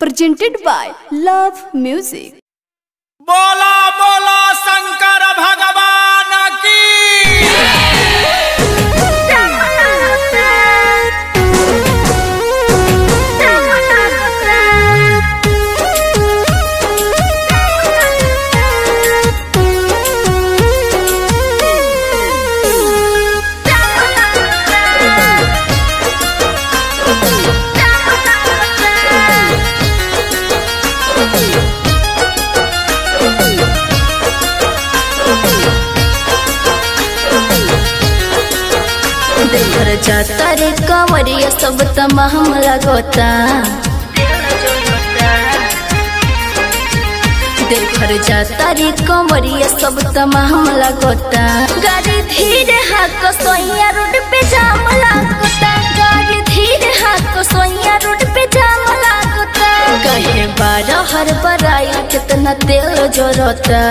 presented by Love Music. बोला बोला शंकर भगवान की। देवर जाता रे कंवरिया सब तमाम लगोता। देवर जाता रे कंवरिया सब तमाम लगोता। गाड़ी धीरे हाथ सोइया रोड पे जाम लगोता। गाड़ी धीरे हाथ सोइया रोड पे जाम लगोता। कहे बारह हर बराई कितना तेल जोरता।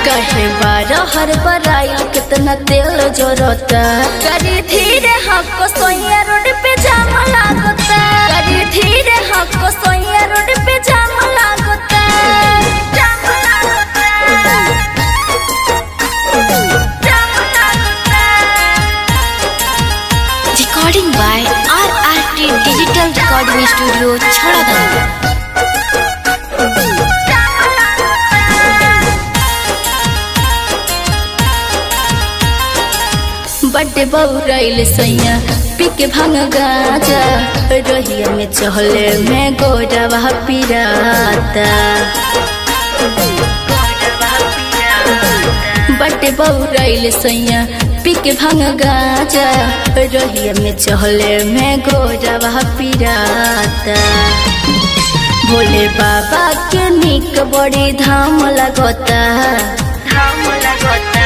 कहे बारह हर बराई कितना तेल जोरता। गाड़ी धीरे हक सोइया रोड पे जाम लागता। गाड़ी धीरे हक सोइया रोड पे जाम लागता। जाम लागता। जाम लागता। Recording by RRT digital recording studio छड़ादाना। बड़े बउराइल सैया पीके भांग गाजा। रहिया में चहले में गोरवा पिराता। बड़े बउराइल सैया पीके भांग गाजा। रहिया में चहले में गोरवा पिराता। भोले बाबा के निक बड़ी धाम लगोता। धाम लगोता।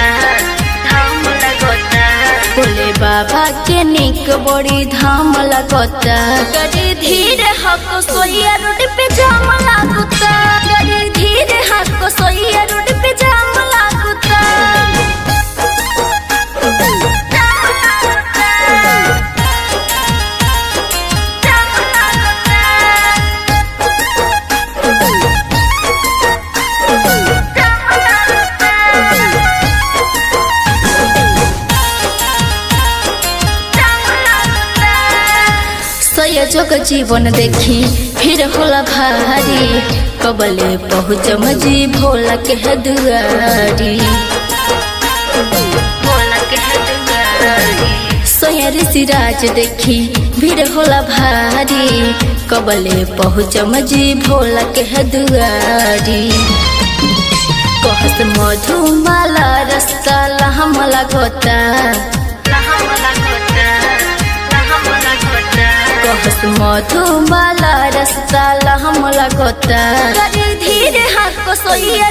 भोले बाबा के निक बड़ी धाम लगोता। गाड़ी धीरे हक सोइया रोड पे जाम लगोता। गाड़ी धीरे हक सोइया रोड पे जाम लगोता। जग जीवन देखी फिर होला भारी। कबले पहुँचम जी भोला के दुआरी। भोला के दुआरी। सोया सिराज देखी भीड़ होला भारी। कबले पहुँचम जी भोला के दुआरी। कहत मधुमाला रास्ता लहम लगोता। कहत मधुमाला रास्ता लहम लगोता। गाड़ी धीरे हाथ सोइया